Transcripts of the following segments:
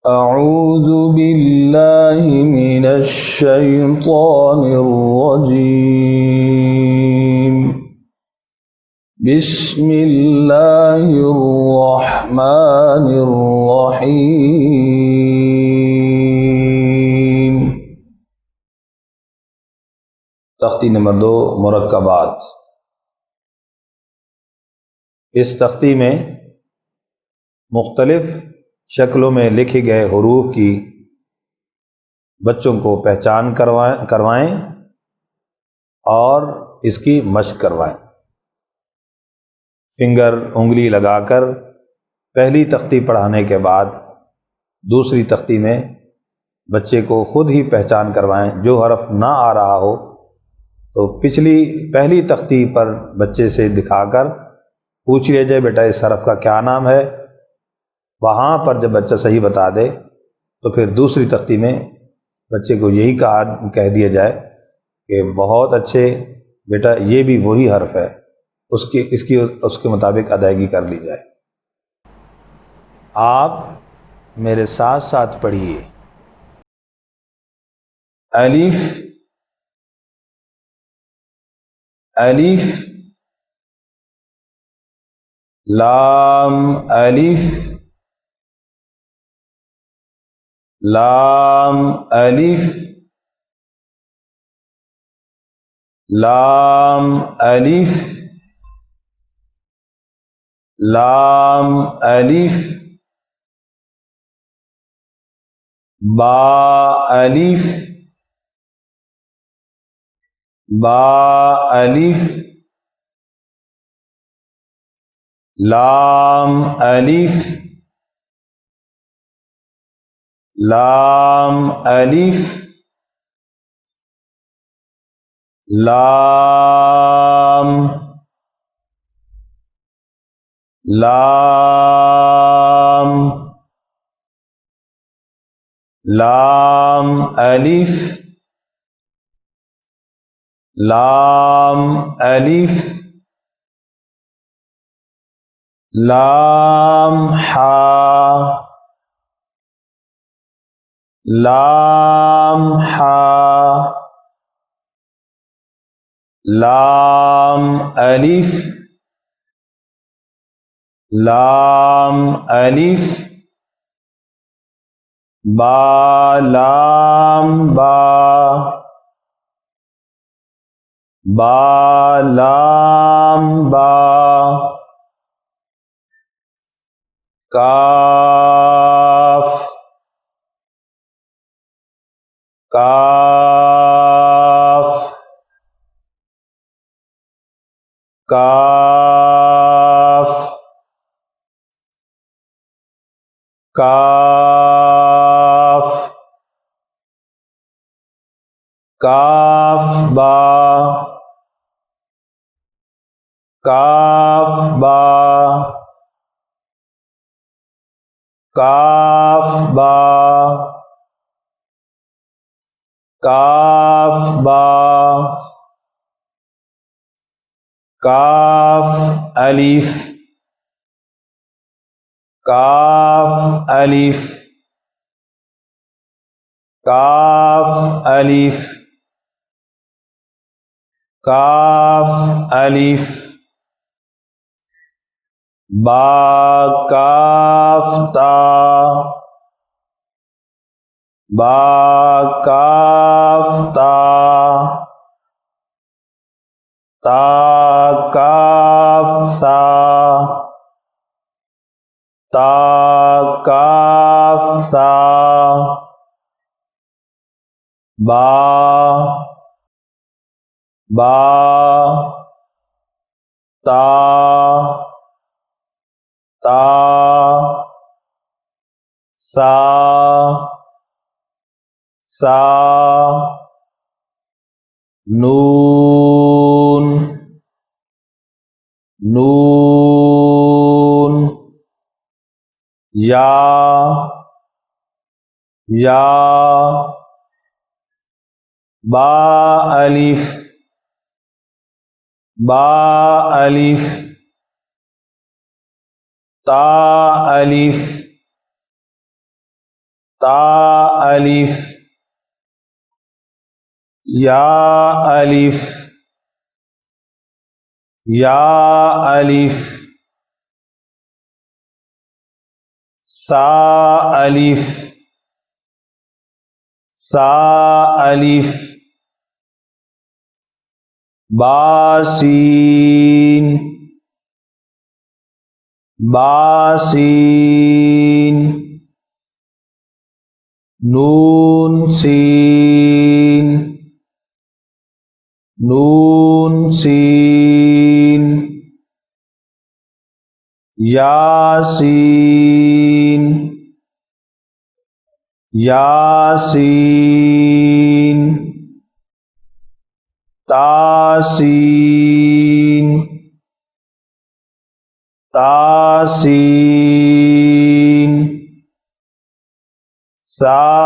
अऊज़ु बिल्लाहि मिनश शैतानिर रजीम। बिस्मिल्लाहिर रहमानिर रहीम। तख्ती नंबर 2, मुरक्कबात। इस तख्ती में मुख्तलिफ शक्लों में लिखे गए हुरूफ की बच्चों को पहचान करवाएं और इसकी मशक करवाएं। फिंगर उंगली लगाकर पहली तख्ती पढ़ाने के बाद दूसरी तख्ती में बच्चे को खुद ही पहचान करवाएं। जो हरफ ना आ रहा हो तो पहली तख्ती पर बच्चे से दिखाकर पूछ लिया जाए, बेटा इस हरफ का क्या नाम है। वहाँ पर जब बच्चा सही बता दे तो फिर दूसरी तख्ती में बच्चे को यही कह दिया जाए कि बहुत अच्छे बेटा, ये भी वही हर्फ है, उसके मुताबिक अदायगी कर ली जाए। आप मेरे साथ साथ पढ़िए। अलिफ अलिफ, लाम अलिफ, लाम अलिफ, लाम अलिफ, लाम अलिफ, बा अलिफ, बा अलिफ, लाम अलिफ, लाम अलिफ, लाम, लाम, लाम अलिफ, लाम अलिफ, लाम हा, लाम हा, लाम अलिफ, लाम अलिफ, बा, लाम बा, बा, लाम बा, काफ, काफ, काफ, काफ, काफ बा, काफ बा, काफ बा, काफ बा, काफ अलिफ, काफ अलिफ, काफ अलिफ, काफ अलिफ, बा, काफ ता, बा, काफ ता, ता, काफ सा, ता, काफ सा, बा, बा, ता, ता, सा, सा, नून, नून, या, या, बा अलिफ, बा अलिफ, ता अलिफ, ता अलिफ, या अलिफ, या अलिफ, सा अलिफ, सा अलिफ, बासीन, बासीन, नून सीन, नून सीन, यासीन, यासीन, तासीन, तासीन, सासीन,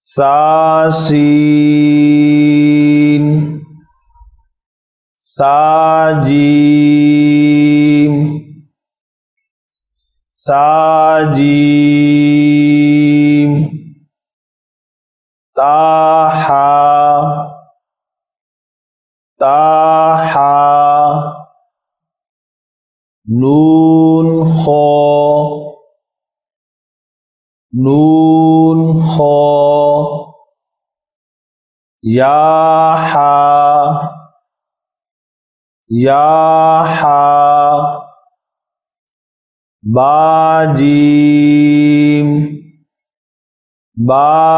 सासीन, साजीम, साजीम, ताहा, ताहा, नून खो, नून खो, याहा, याहा, बाजीम, बाजीम,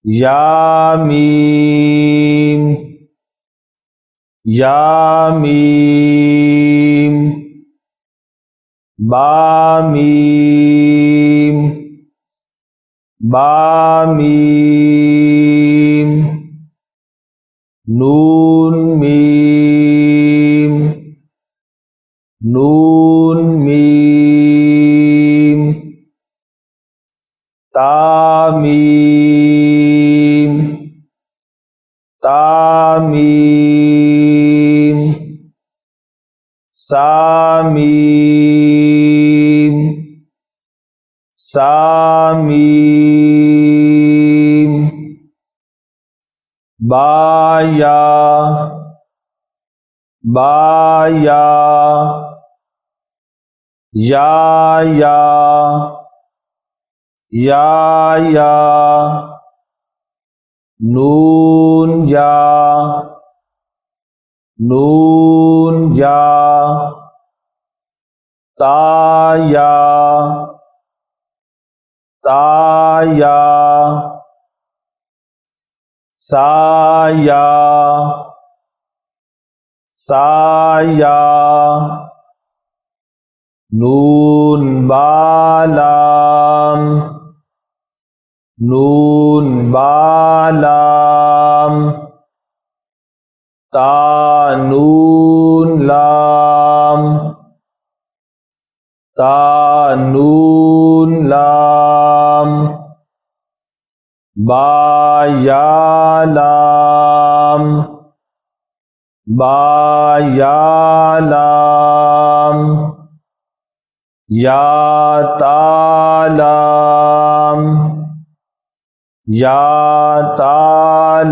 यामीम, यामीम, बामीम, बामीम, नून मीम, नून मीम, तामीम, तामीम, सामीम, सामीम, बाया, बाया, या, या, या, या, नून या, नून या, ताया, ताया, साया, साया, नून बालाम, नून बालाम, ता नून लाम, ता नून लाम, बाया लाम, बाया लाम, या तालाम, या तालाम,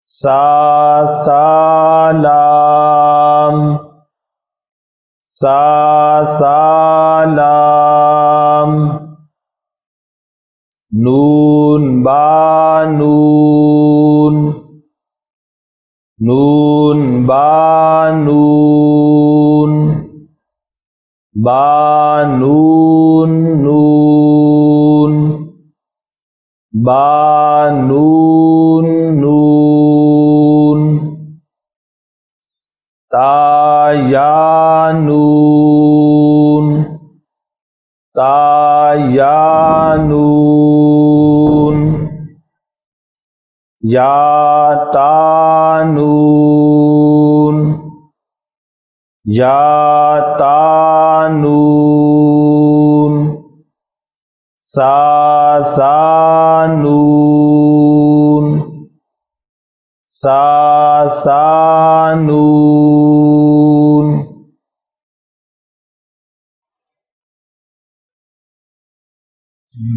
सा सालाम, सा सालाम, नून बानून, नून बानून, बानून नून, बानून नून, तायानून, तायानून, यातानून, यातानून, सासानून, सासानून,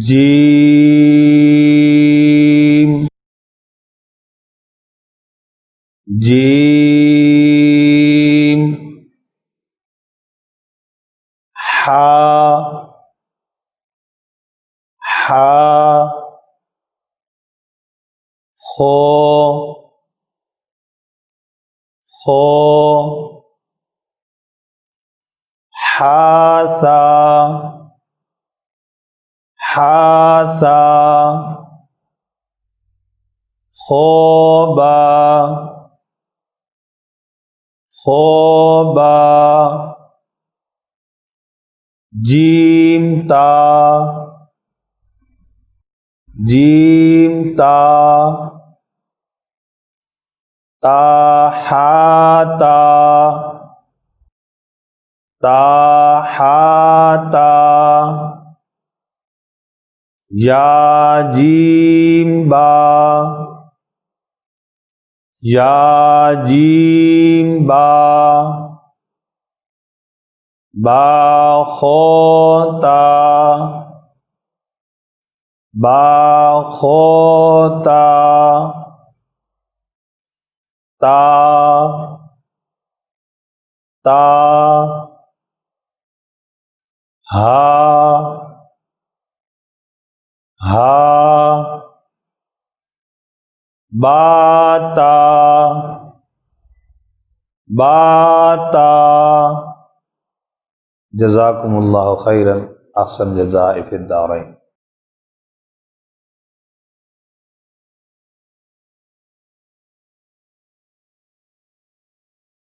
जीम जीम हा हा खो खो हासा हासा खोबा खोबा जीमता जीमता ताहाता ताहाता याजीम्बा याजीम्बा बाखोता बाखोता ता ता हा हा बाता बाता जज़ाकुमुल्लाहु खैरन अहसन जज़ाए फिद दारैन।